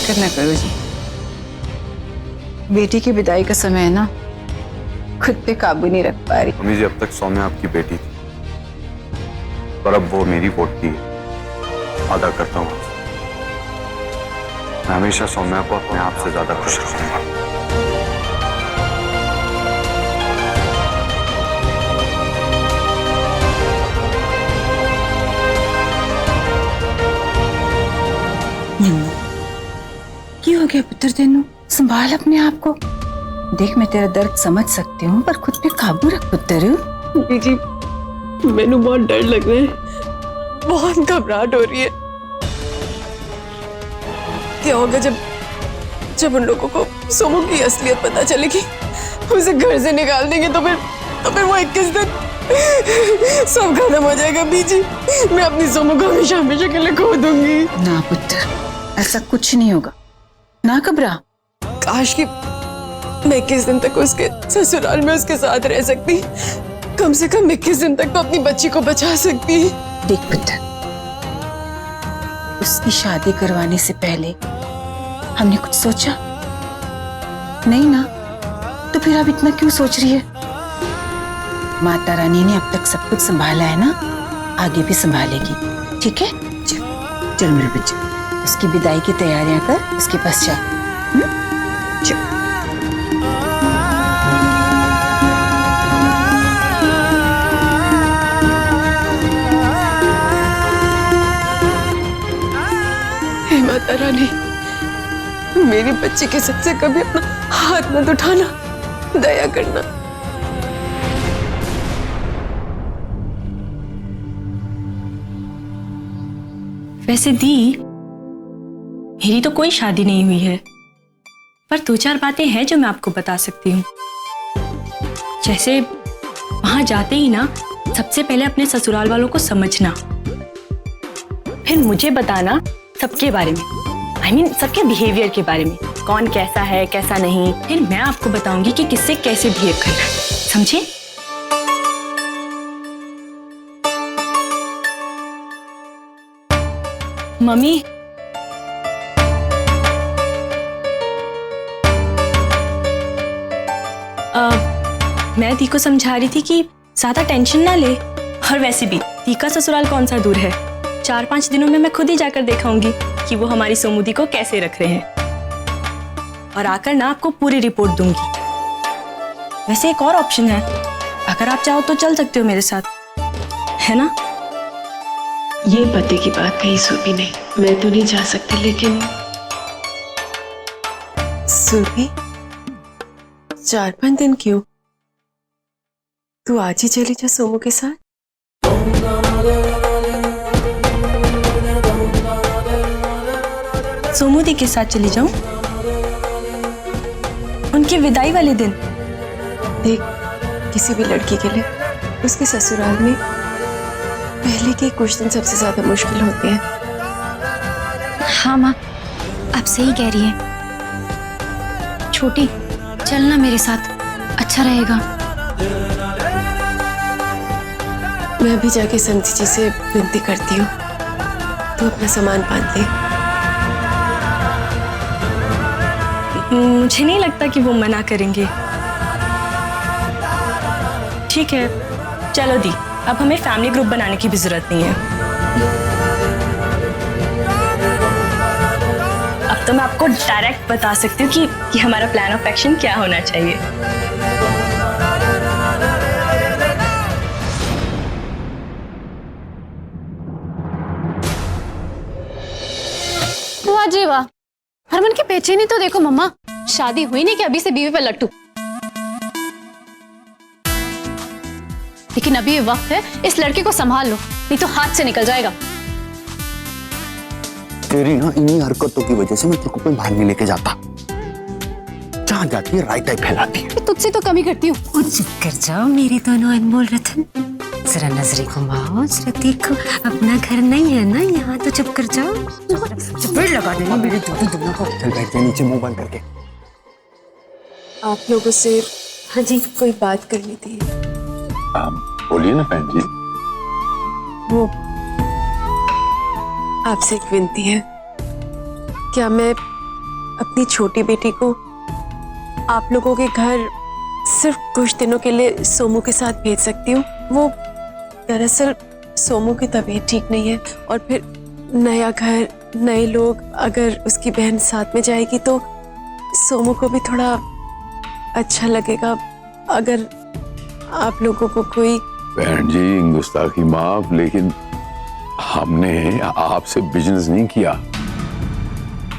फिक्र न करो जी, बेटी की विदाई का समय है ना, खुद पे काबू नहीं रख पा रही। मम्मी जी, अब तक सौम्या आपकी बेटी थी और अब वो मेरी वोट की अदा करता हूँ। मैं हमेशा सौम्या को अपने आप से ज्यादा खुश रखूंगा। क्या हो गया पुत्र तेनू? संभाल अपने आप को। देख मैं तेरा दर्द समझ सकती हूँ, पर खुद पे काबू रख पुत्र। जी मैनू बहुत डर लग रहा है, बहुत घबराहट हो रही है। क्या होगा जब उन लोगों को सोमू की असलियत पता चलेगी, उसे घर से निकाल देंगे तो फिर वो 21 दिन सब खत्म हो जाएगा। बीजी मैं अपनी सोमू को हमेशा हमेशा के लिए खो दूंगी। ना पुत्र, ऐसा कुछ नहीं होगा, ना घबरा। काश कि मैं 21 दिन तक उसके ससुराल में उसके साथ रह सकती, कम से कम 21 दिन तक तो अपनी बच्ची को बचा सकती। देख पुत्र, उसकी शादी करवाने से पहले हमने कुछ सोचा नहीं ना, तो फिर अब इतना क्यों सोच रही है? माता रानी ने अब तक सब कुछ संभाला है ना, आगे भी संभालेगी। ठीक है, चल मेरे बच्चे, उसकी विदाई की तैयारियां कर, उसके पास जा। चल। हे माता रानी, मेरी बच्ची के सच से कभी अपना हाथ मत उठाना, दया करना। वैसे दी, मेरी तो कोई शादी नहीं हुई है, पर 2-4 बातें हैं जो मैं आपको बता सकती हूँ। जैसे वहां जाते ही ना सबसे पहले अपने ससुराल वालों को समझना, फिर मुझे बताना सबके बारे में, I mean, सबके बिहेवियर के बारे में, कौन कैसा है कैसा नहीं। फिर मैं आपको बताऊंगी कि किससे कैसे बिहेव करना है, समझे? मम्मी, मैं दी को समझा रही थी कि ज्यादा टेंशन ना ले, और वैसे भी दी का ससुराल कौन सा दूर है, 4-5 दिनों में मैं खुद ही जाकर दिखाऊंगी कि वो हमारी सोमुदी को कैसे रख रहे हैं, और आकर ना आपको पूरी रिपोर्ट दूंगी। वैसे एक और ऑप्शन है, अगर आप चाहो तो चल सकते हो मेरे साथ, है ना? ये पति की बात कही सुरभि ने, मैं तो नहीं जा सकती, लेकिन सुरभि 4-5 दिन क्यों? तू आज ही चली जा सोमू के साथ। सोमुदी के साथ चली जाऊं? उनकी विदाई वाले दिन? देख, किसी भी लड़की के लिए उसके ससुराल में पहले के कुछ दिन सबसे ज्यादा मुश्किल होते हैं। हाँ माँ, आप सही कह रही है। छोटी, चलना मेरे साथ, अच्छा रहेगा। मैं भी जाके संधि जी से विनती करती हूँ, तू अपना सामान बांध ले। मुझे नहीं लगता कि वो मना करेंगे। ठीक है, चलो दी, अब हमें फैमिली ग्रुप बनाने की भी जरूरत नहीं है। अब तो मैं आपको डायरेक्ट बता सकती हूँ कि हमारा प्लान ऑफ एक्शन क्या होना चाहिए। वाह जी वाह, हरमन की बेचैनी तो देखो मम्मा, शादी हुई नहीं कि अभी से बीवी पे लट्टू। लेकिन अभी ये वक्त है, इस लड़के को संभाल लो, नहीं तो हाथ से निकल जाएगा। तेरी ना इन्हीं हरकतों की वजह से मैं तेरे को कोई बाहर नहीं लेके जाता। जहाँ जाती है राइट टाइप फैलाती है। तुझसे तो कमी करती हूँ। चुप कर जाओ मेरे दोनों अनमोल रतन, जरा नजरें घुमाओ, जरा देखो, अपना घर नहीं है ना यहाँ, तो चुप कर जाओ। चपेट लगा देना मेरे दोनों को। चल बैठ जा नीचे, मुंह बंद करके। आप लोगों से हाँ जी कोई बात करनी थी। बोलिए ना बहन जी। वो आपसे एक विनती है, क्या मैं अपनी छोटी बेटी को आप लोगों के घर सिर्फ कुछ दिनों के लिए सोमू के साथ भेज सकती हूँ। वो दरअसल सोमू की तबीयत ठीक नहीं है और फिर नया घर, नए लोग, अगर उसकी बहन साथ में जाएगी तो सोमू को भी थोड़ा अच्छा लगेगा। अगर आप लोगों को कोई। बहन जी, गुस्ताखी माफ, लेकिन हमने आपसे बिजनेस नहीं किया,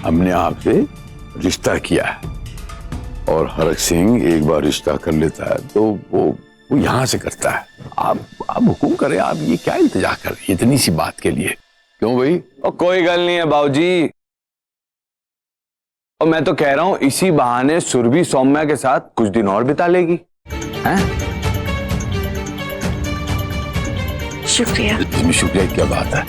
हमने आपसे रिश्ता किया है। और हरक सिंह एक बार रिश्ता कर लेता है तो वो यहां से करता है। आप हुकुम करें, आप ये क्या इंतजार कर रहे हैं इतनी सी बात के लिए? क्यों भाई? और कोई गल नहीं है बाबूजी, और मैं तो कह रहा हूं इसी बहाने सुरभि सौम्या के साथ कुछ दिन और बिता लेगी। हैं? शुक्रिया। इसमें शुक्रिया की क्या बात है?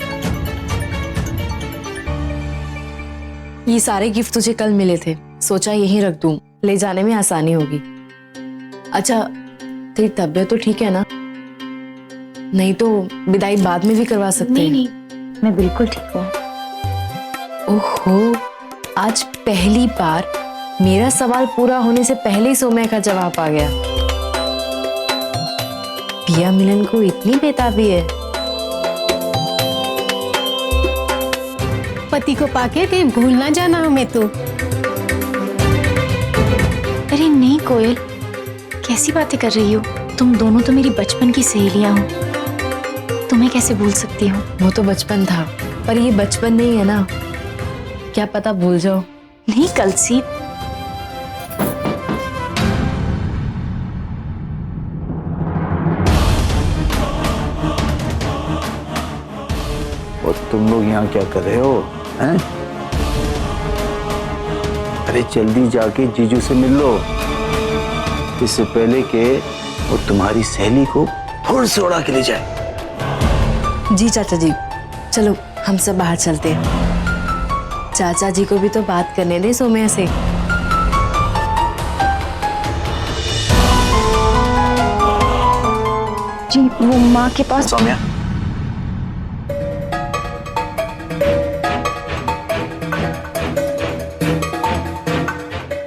ये सारे गिफ्ट तुझे कल मिले थे, सोचा यहीं रख दूं, ले जाने में आसानी होगी। अच्छा, तेरी तबीयत तो ठीक है ना? नहीं तो विदाई बाद में भी करवा सकते हैं। नहीं, मैं बिल्कुल ठीक हूँ। ओहो, आज पहली बार मेरा सवाल पूरा होने से पहले ही सोम्या का जवाब आ गया। पिया मिलन को इतनी बेताबी है। पति को पाके कहीं भूल ना जाना हमें तो। अरे नहीं कोयल, कैसी बातें कर रही हो? तुम दोनों तो मेरी बचपन की सहेलियां हो, तुम्हें कैसे भूल सकती हूँ? वो तो बचपन था, पर ये बचपन नहीं है ना, क्या पता भूल जाओ। नहीं कलसी, और तुम लोग यहाँ क्या कर रहे हो हैं? अरे जल्दी जाके जीजू से मिल लो, इससे पहले कि वो तुम्हारी सहेली को फुर से उड़ा के ले जाए। जी चाचा जी, चलो हम सब बाहर चलते हैं। चाचा जी को भी तो बात करने दे सोम्या से। जी वो माँ के पास। सौम्या,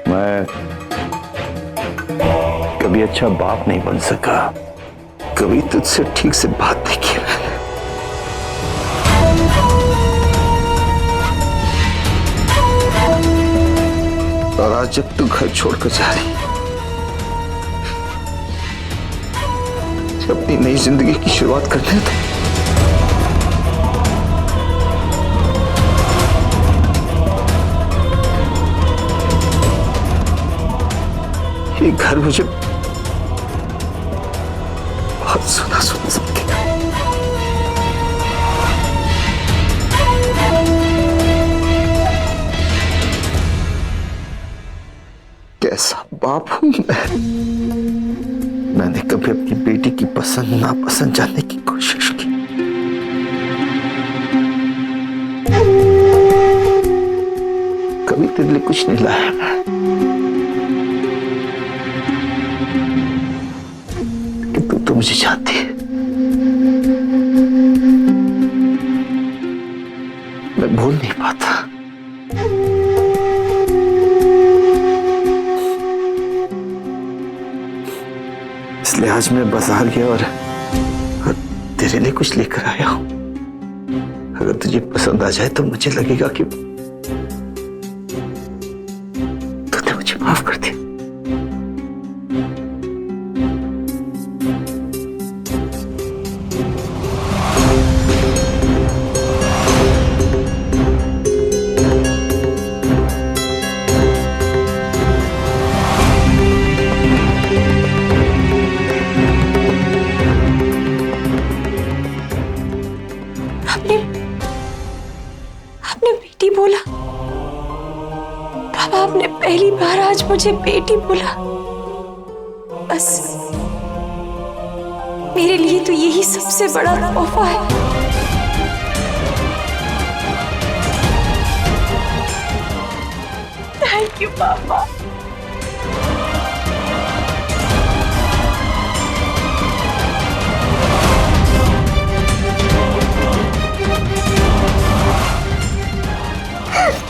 मैं कभी अच्छा बाप नहीं बन सका, कभी तुझसे ठीक से बात नहीं की मैंने। और आज जब तू घर छोड़कर जा रही, अपनी नई जिंदगी की शुरुआत करने थे, ये घर मुझे बहुत सुना सुना लगेगा। कैसा बाप हूं मैंने कभी अपनी बेटी की पसंद नापसंद जानने की कोशिश की, कभी तेरे लिए कुछ नहीं लाया मैं, कि तू तो मुझे जानती है, मैं भूल नहीं पाता। इसलिए आज मैं बाजार गया और तेरे लिए कुछ लेकर आया हूं। अगर तुझे पसंद आ जाए तो मुझे लगेगा कि तूने मुझे माफ कर दिया। आपने बेटी बोला बाबा, आपने पहली बार आज मुझे बेटी बोला। बस मेरे लिए तो यही सबसे बड़ा तोहफा है। थैंक यू पापा।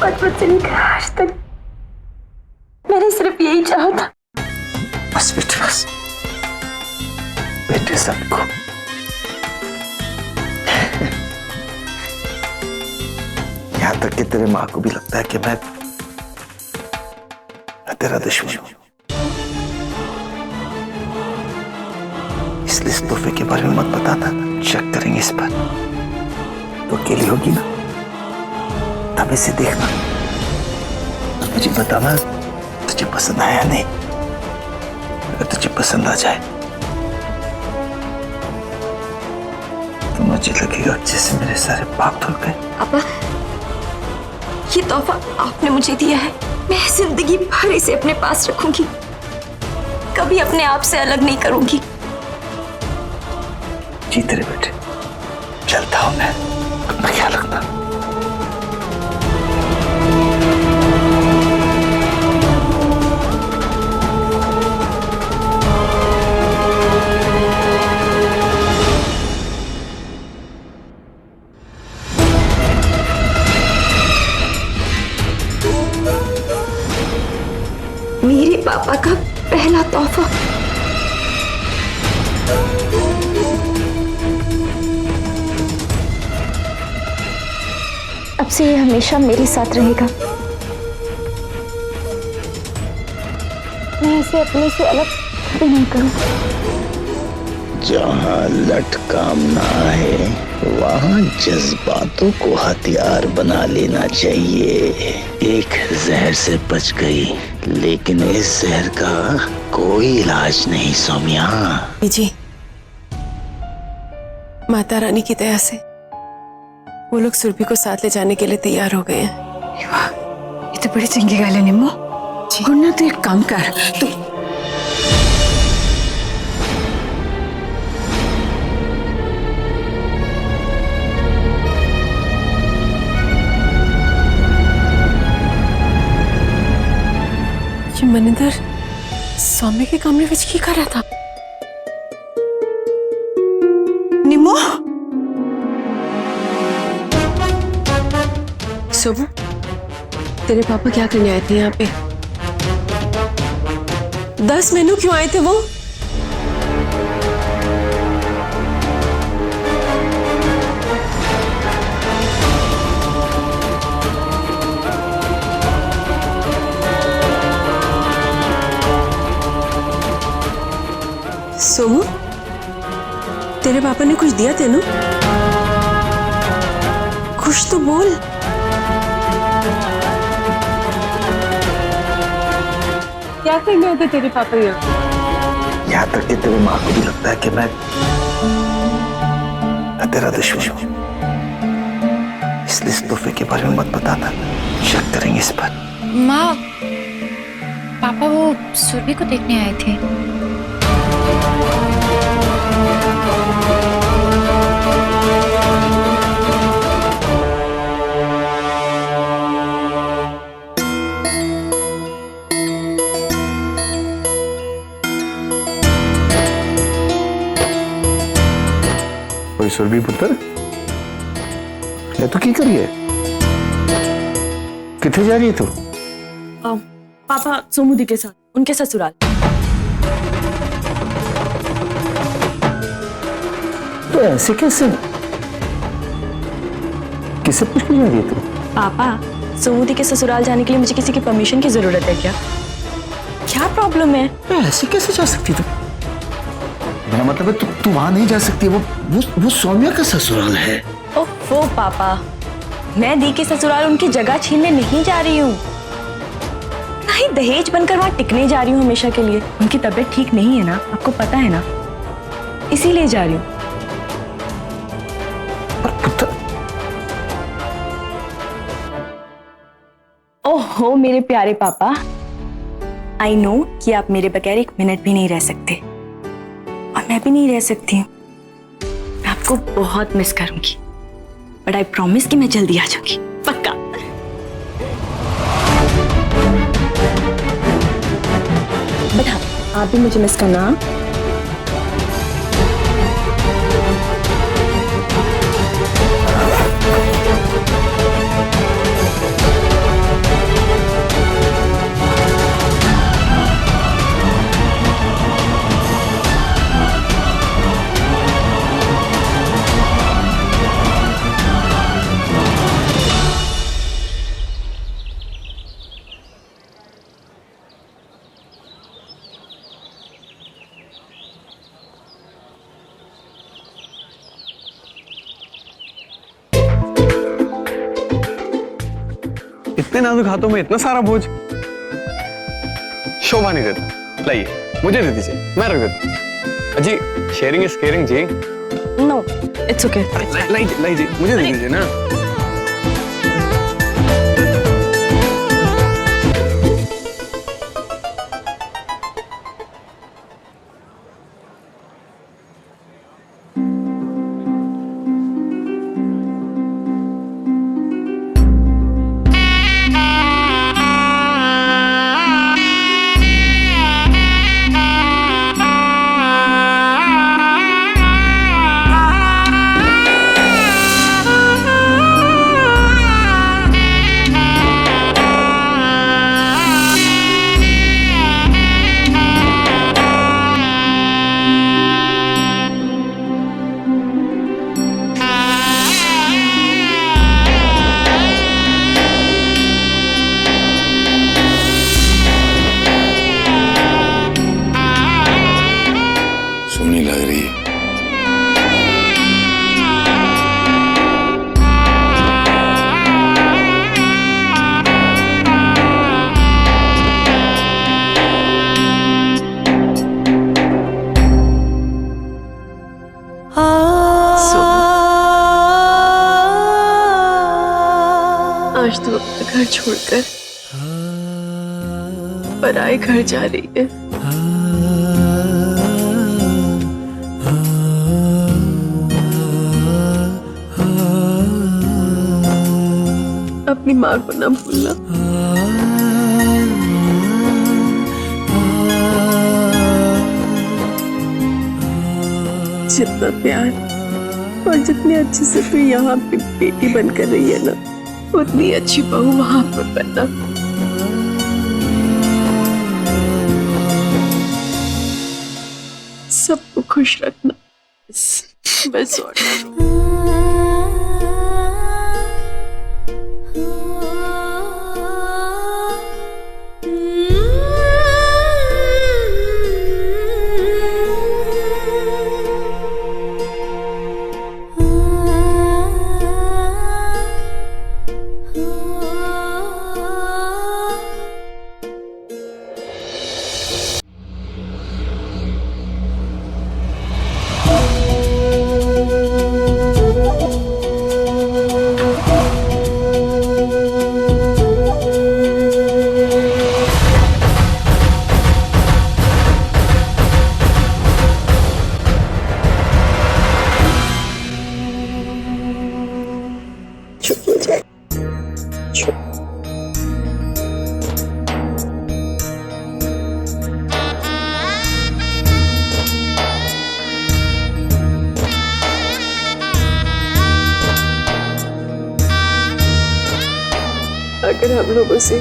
बचपन से लेकर आज तक यहाँ तक कि तेरे माँ को भी लगता है कि मैं तेरा दुश्मन हूं। इसलिए इस तोहफे के बारे में मत बताना, शक करेंगे इस पर। तो अकेली होगी ना, तब इसे देखना, मुझे बताना तुझे पसंद आया या नहीं। अगर तुझे पसंद आ जाए तो मुझे लगेगा जैसे मेरे सारे पाप धुल गए। पापा, ये तोहफा आपने मुझे दिया है, मैं जिंदगी भर इसे अपने पास रखूंगी, कभी अपने आप से अलग नहीं करूंगी। जी तेरे बेटे, चलता हूं मैं, अपना ख्याल रखना। मेरे पापा का पहला तोहफा। अब से ये हमेशा मेरे साथ रहेगा, मैं इसे अपने से अलग कभी नहीं करूंगा। जहाँ लटकामना है वहाँ जज्बातों को हथियार बना लेना चाहिए। एक जहर से बच गई, लेकिन इस जहर का कोई इलाज नहीं सौम्या। जी, माता रानी की दया से वो लोग सुरभि को साथ ले जाने के लिए तैयार हो गए हैं। ये तो बड़ी चंगी गल है निम्मो। गुन्ना तू एक काम कर, तू मनिंदर सौम्य के कमरे विच की कर रहा था? निम्मो, सोबू, तेरे पापा क्या करने आए थे यहाँ पे? 10 महीनों क्यों आए थे वो? सोमू, तेरे पापा ने कुछ दिया तेनू? कुछ तो बोल। क्या कर रहे थे तेरे पापा यहाँ तक कि तेरी माँ को भी लगता है कि मैं तेरा दुश्मन हूं। इसलिए इस तोहफे के बारे में मत बताना, शक करेंगे इस पर। माँ, पापा वो सुरभि को देखने आए थे। कोई सुरभि पुत्र, ये तो की करिए? किथे जा रही है तू? पापा सोमुदी के साथ, उनके ससुराल। तो ऐसे कैसे? किससे पूछ के जा रही है तू? पापा, सोमुदी के ससुराल जाने के लिए मुझे किसी की परमिशन की जरूरत है क्या? क्या प्रॉब्लम है? ऐसे कैसे जा सकती तू? मेरा मतलब है तू वहां नहीं जा सकती। वो सौम्या का ससुराल है। ओफो पापा, मैं दी के ससुराल उनकी जगह छीनने नहीं जा रही हूँ, ना ही दहेज बनकर वहां टिकने जा रही हूँ हमेशा के लिए। उनकी तबीयत ठीक नहीं है ना, आपको पता है ना, इसीलिए जा रही हूँ। ओहो मेरे प्यारे पापा, आई नो कि आप मेरे बगैर एक मिनट भी नहीं रह सकते, और मैं भी नहीं रह सकती हूँ। मैं आपको बहुत मिस करूंगी, बट आई प्रॉमिस कि मैं जल्दी आ जाऊंगी, पक्का। बट हाँ, आप भी मुझे मिस करना। इतने नाजुक हाथों में इतना सारा बोझ शोभा नहीं देता। लाइए मुझे दे दीजिए, मैं रख देता हूँ। अजी शेयरिंग इज केयरिंग जी। No it's okay. लाइए मुझे दे दीजिए ना। सोनी लग रही है। आज तू अपना घर छोड़कर पराए घर जा रही है। अपनी माँ को ना भूलना। जितना प्यार और जितने अच्छे से तू यहाँ पे बेटी बनकर रही है ना, उतनी अच्छी बहू वहां पर बनना। सबको खुश रखना, बस और चुप हो जाए। चुप। अगर हम लोगों से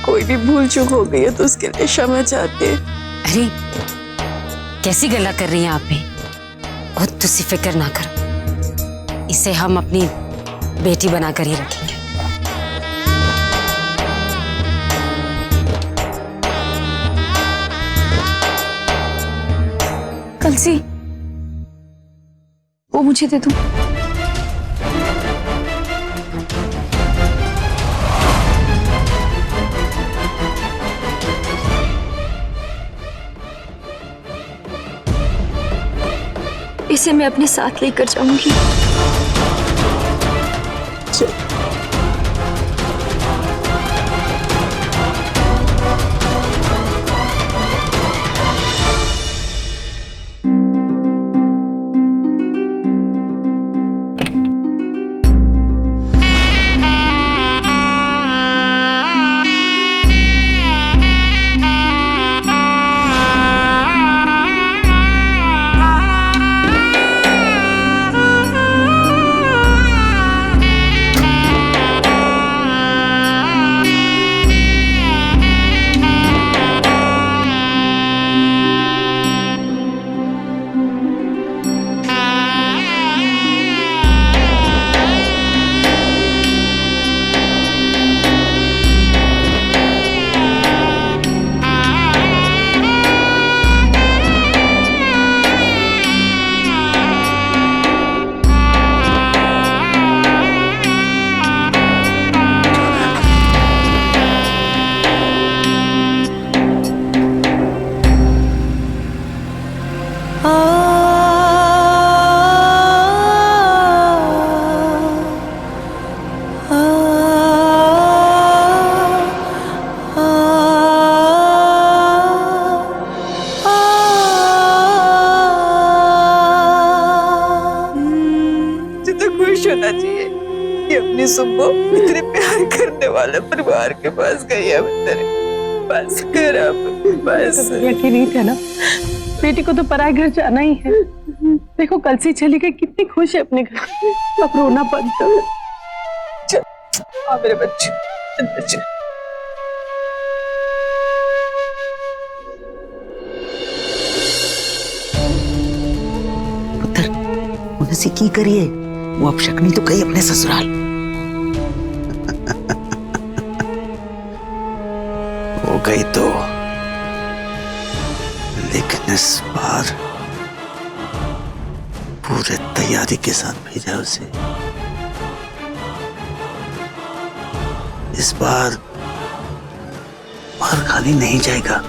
कोई भी भूल चूक हो गई है तो उसके लिए क्षमा चाहते हैं। अरे कैसी गला कर रही हैं आप भी? बहुत तुसी फिक्र ना करो, इसे हम अपनी बेटी बनाकर ही रखेंगे। कलसी, वो मुझे दे दो। इसे मैं अपने साथ लेकर जाऊंगी। खुश होना चाहिए कि अपनी सुब्बो इतने प्यार करने वाले परिवार के पास गई है। बस कर अब, बस। यकीन नहीं था ना, बेटी को तो पराए घर जाना ही है। देखो कल से चली गई, कितनी खुश है अपने घर। अब रोना बंद करो। चल आ मेरे बच्चे, अंदर चल। पुत्र उनसे की करिए, वो अब शक नहीं तो गई अपने ससुराल। हो गई तो, लेकिन इस बार पूरे तैयारी के साथ भेजा उसे। इस बार बाहर खाली नहीं जाएगा।